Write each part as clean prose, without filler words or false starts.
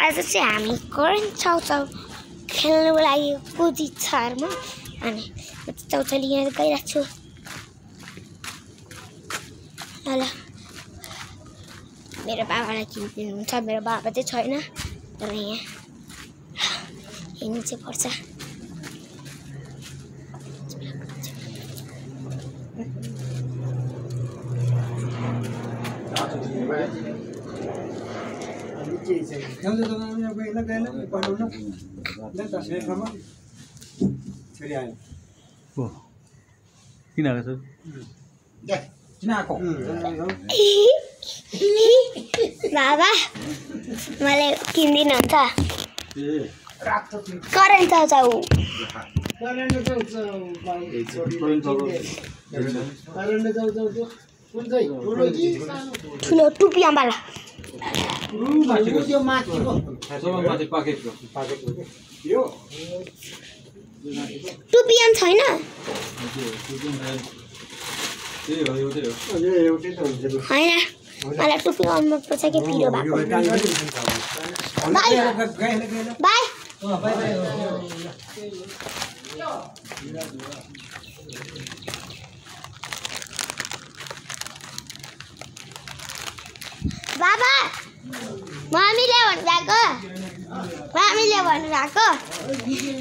आज चाहिँ हामी करेन्ट चाउचाउ खेल्नुको लागि कुदी छारमा अनि चाउचाउ लिएर गइरहेको छु ल मेरो बाबालाई किनिदिनुहुन्छ मेरो बाबा चाहिँ छैन तर यहाँ हिँड्नु चाहिँ पर्छ बाबा मलाई किनिदिनुहुन्छ करेन्ट चाउचाउ ठुलो टुपी आम्बाला टुपी आम छैन होइन मलाई टुपी आउनु पर्छ कि पिरो भएको बाई बाई बाबा मम्मीले भन्नुभएको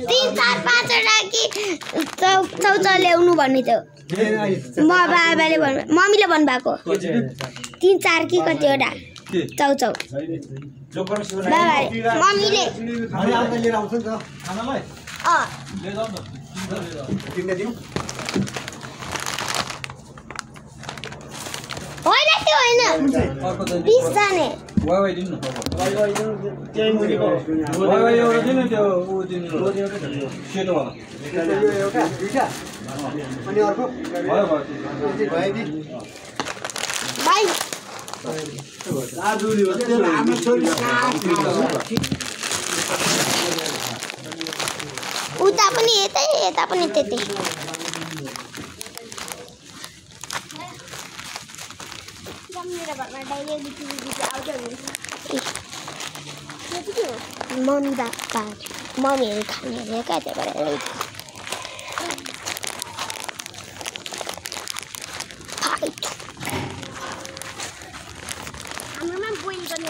3 4 5 वटा कि चाउचाउ ल्याउनु भन्ने थियो बाबाले भन्नु मम्मीले भन्नुभएको 3 4 कि कतिवटा चाउचाउ बाबा मम्मीले लिएर आउँछ नि त खानालाई लिएर जाऊ न किन्न दिऊ होइन त्यो होइन 20 जाने वाइ दिनु न वाइ दिनु त्यही मुरीको वाइ एउटा दिनु त्यो उ दिनु सेतो वाला यो एउटा दुईटा अनि अर्को भयो भयो नि बाइ आदुली भन्छ हाम्रो छोरी उता पनि यता पनि त्यतै मेरो घरमा डाइरेक्ट बिटी आउँछ मम्मी बाबा मम्मीहरू खानेहरू क्या त्यो भएर हाम्रोमा बोइल गर्ने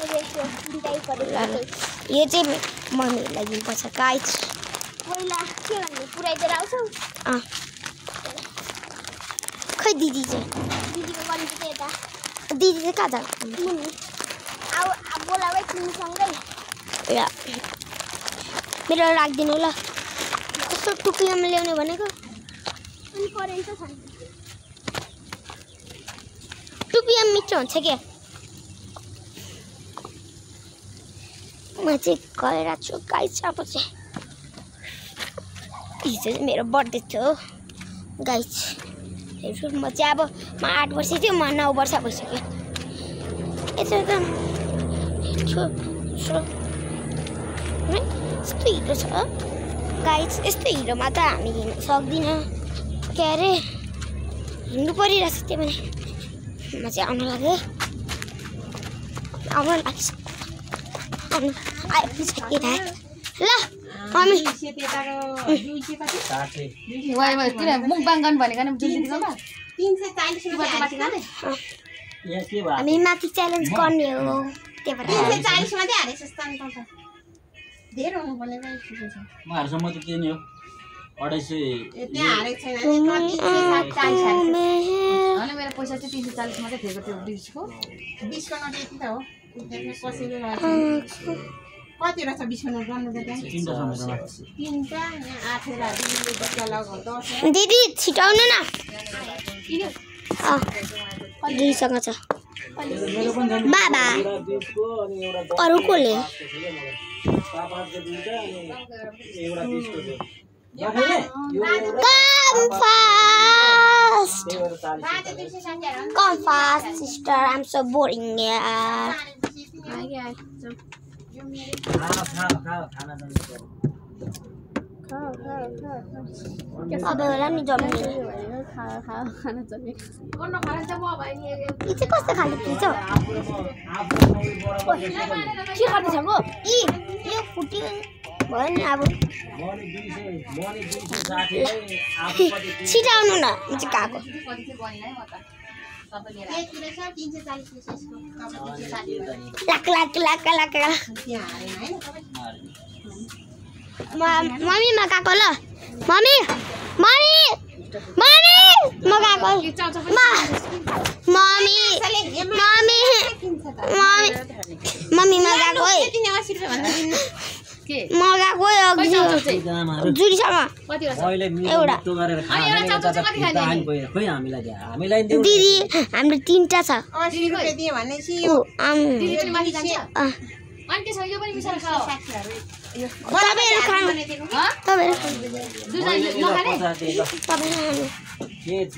यो चाहिँ मम्मीहरूलाई दिनुपर्छ गाइस पहिला के भन्ने पुऱ्याइदिएर आउँछौ खै दिदी चाहिँ दिदीको गर्नु चाहिँ यता दिदी चाहिँ कहाँ जान्छ अब बोलाबै तिमीसँगै ल मेरो राखिदिनु ल कस्तो टुप्पीमा ल्याउने भनेको अनि करेन्ट छ टुप्पीमा मिठो हुन्छ क्या म चाहिँ गएर छु गाइस अब चाहिँ हिजो चाहिँ मेरो बर्थडे थियो गाइस म चाहिँ अब म 8 वर्ष थियो म 9 वर्ष भइसक्यो यसो त यस्तो हिरो छ गाइस यस्तो हिरोमा त हामी हिँड्न सक्दिनँ के अरे हिँड्नु परिरहेछ त्यही पनि म चाहिँ आउनु लाग्यो आइपुगिसकेँ ल मम्मी मुखबाङ गर्नु भनेको हामी माथि च्यालेन्ज गर्ने हो त्यही भएर 340 मात्रै हारेछ धेरै हुनुपर्ने म हार्सम्म त के नि हो 250 त्यहाँ हारेको छैन अनि मेरो पैसा चाहिँ 340 मात्रै थियो त्यो 20 को नोट यति त हो कसैले कति रहेछ 20 को नोट गर्नु त त्यहाँ 3टा यहाँ 8 वटा बच्चा लगाउ 10 दिदी छिटाउनु न दिदीसँग छ बाबा अरू कोले Come fast, sister. I'm so boring. Yeah. अब होला नि जम्ने यी चाहिँ कस्तो खाले चिज हो के गर्दैछ गो यी भयो नि अब छिटाउनु न म चाहिँ गएको लाक लाक लाक लाक मम्मी म गएको ल मम्मी मम्मी मम्मी म गएको मम्मी मम्मी मम्मी म गएको है म गएको जुरीसँग एउटा दिदी हाम्रो 3टा छ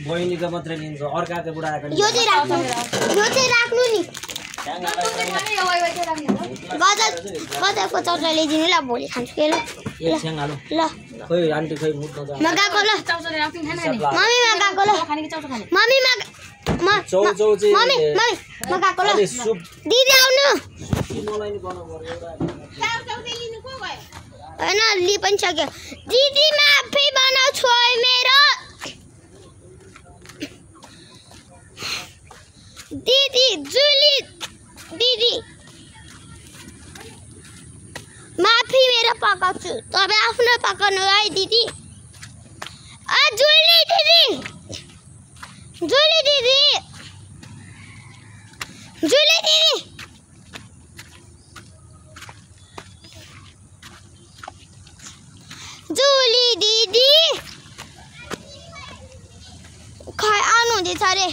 बहिनीको मात्रै लिन्छ अर्काको बुढा आएको यो चाहिँ राख्नु नि गजरको चौचौ ल्याइदिनु ल भोलि खान्छु के ल ल खोइ आन्टी खोइ मुट्न म गएको ल मम्मी म गएको ल मम्मी म गएको ल दिदी आउनु होइन लि पनि सक्यो दिदी माफी बनाउँछु है मेरो दिदी जुली दिदी माफी मेरो पकाउँछु तपाईँ आफ्नो पकाउनु है दिदी जुली दिदी जुली दिदी जुली दिदी जुली दिदी खै आउनुहुँदैछ अरे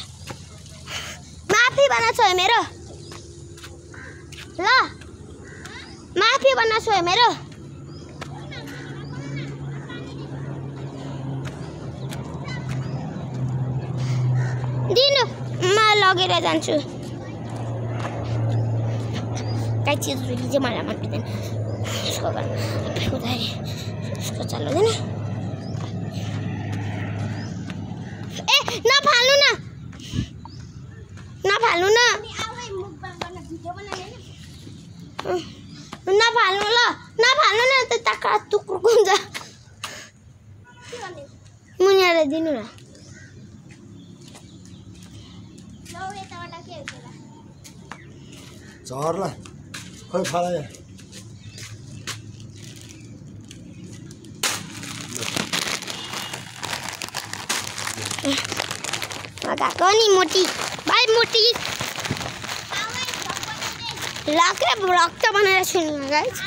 माफी बनाउँछु है मेरो ल माफी बनाउँछु है मेरो दिनु म लगेर जान्छु काहीँ चिज जुली चाहिँ मलाई मन पर्दैन उसको हुँदाखेरि उसको चलाउँदैन ए नफाल्नु न नफाल्नु न नफाल्नु ल नफाल्नु न त्यो ताका टुक्रुको हुन्छ मुनिएर दिनु न झर्ला खोइ फाला गएको नि मोटी भाइ मोटी रक्त बनाएर सुन्नु गाइस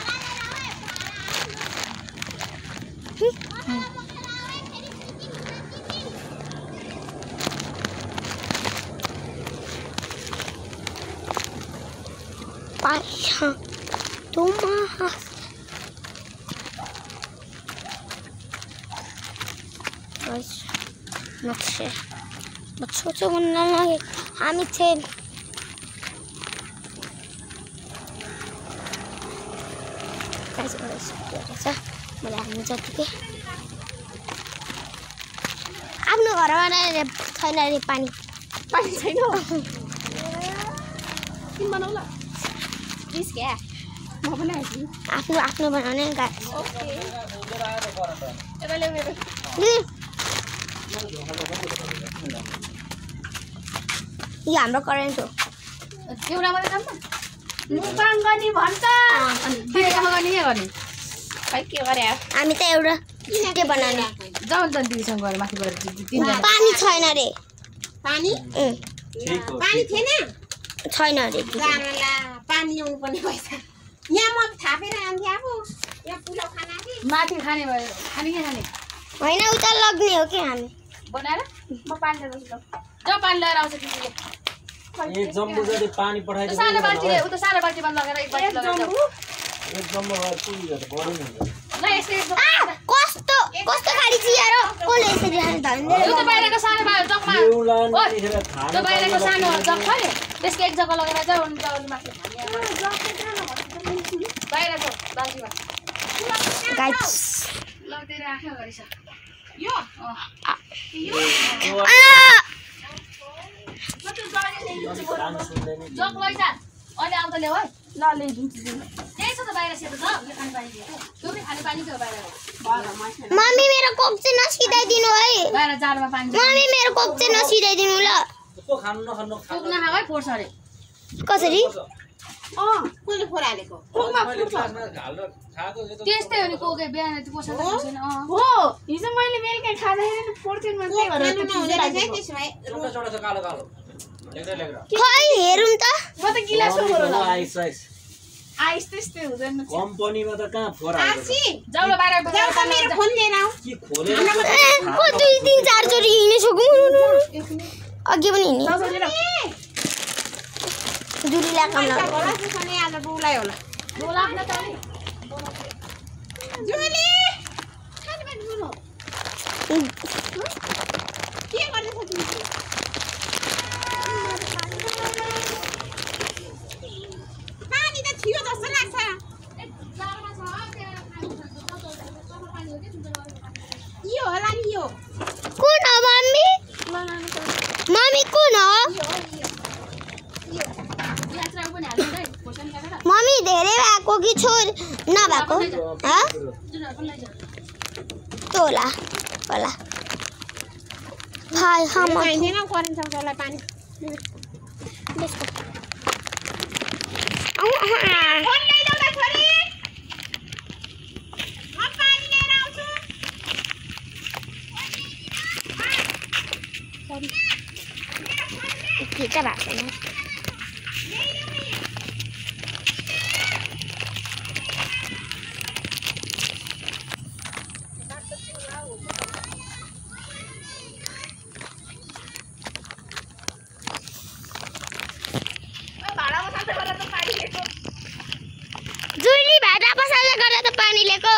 पाइहा तुमा नक्शे छोटो बनना लगे हामी चाहिँ मलाई हामी जतिकै आफ्नो घरमा छैन अरे पानी छैन आफ्नो बनाउने यो हाम्रो करेन्ट हो एउटा मात्रै काम मुकाङ गर्ने भन्छ अनि बिरेकामा गर्ने के गर्ने खै के गरे हामी त एउटा छिट्टै बनाउने जाउँ त दिदीसँग गएर माथि गएर तिनजना पानी छैन रे पानी पानी थिएन छैन रे जानला पानी ल्याउनु पर्ने भएछ यहाँ म थापेर आन्थे आफू यहाँ पुलाउ खाना कि माथि खाने भयो खाने के खाने होइन उता लग्ने हो कि हामी बनाएर म पानी ल्याउँछु ल जो पानी लिएर आउँछ दिदीले एक जम्बो जति पानी पठाइदिनु सानो बाल्टीले उता सानो बाल्टीमा लगेर एक बाल्टी लगेर एक जम्बो पुग्यो त बढी हुन्छ ल यसले कस्तो कस्तो खाली चिया र कसले यसरी धन्दै यो त बाहिरको सानो जगमा त्यो बाहिरको सानो जग छ नि त्यसको एक जग्गा लगेर चाहिँ अनि माथि बाहिरको बाल्टीमा गाइस लगेर राख्यो गरेछ यो जग लैजा अहिले आउँदा ल्याऊ है ल ल्याइदिन्छु त्यही छ त मम्मी मेरो कोक चाहिँ नसिधाइदिनु है मम्मी मेरो कोक चाहिँ नसिधाइदिनु ल कसरी कसले फोर हालेको त्यस्तै हो नि कोके बिहान त्यो पोसा छैन हो हिजो मैले बेलुका खाँदाखेरि पोर्थिन मन त्यही भएर छोटा कालो कालो खै हेरौँ त म त गिलासको फोर आइस आइस आइस त्यस्तै हुँदैन कम्पनीमा त कहाँ फोर हाल्छ जाऊ ल बाहिर जाऊ त मेरो फोन लिएर आऊ के खोलेर 2 3 4 चोटि हिँडिसक्यो अघि पनि हिँड्ने जुलीलाई काम लाग्यो होला त्यसले आज बुलाई होला बोलाप्न त नि जुली खाने बात बोलो के गर्दैछ तिमी पानी त थियो जस्तो लाग्छ यो होला नि यो कुन हो मम्मी मम्मी कुन हो मम्मी धेरै भएको कि छोर नभएको तोला होला भाइ हम चाहिँदैन करेन्ट चौकालाई पानी फोन ल्याइदेऊ त छोरी म पानी लिएर आउँछु ठिकै भएको छैन जुली भाडा पसाल्दै गर्दा त पानी ल्याएको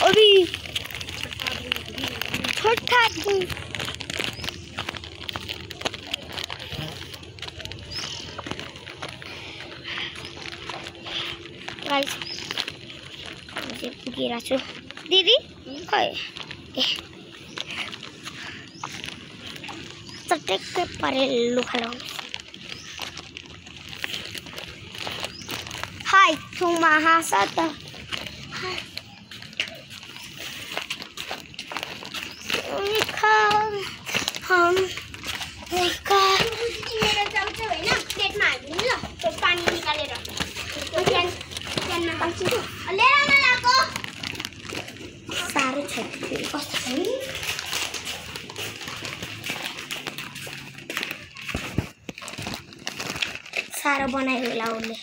अभी छोटा गाइस पुगिरहेको छु दिदी खै चट्टक्कै परेर लुखा लगाउनु हाई थुमा हाँसा त हम मेरो चम्चो होइन प्लेटमा हालिदिनु ल त्यो पानी निकालेर क्यानमा पाउँछु लिएर आउन लाग्यो साह्रो छ कस्तो छ नि साह्रो बनायो होला उसले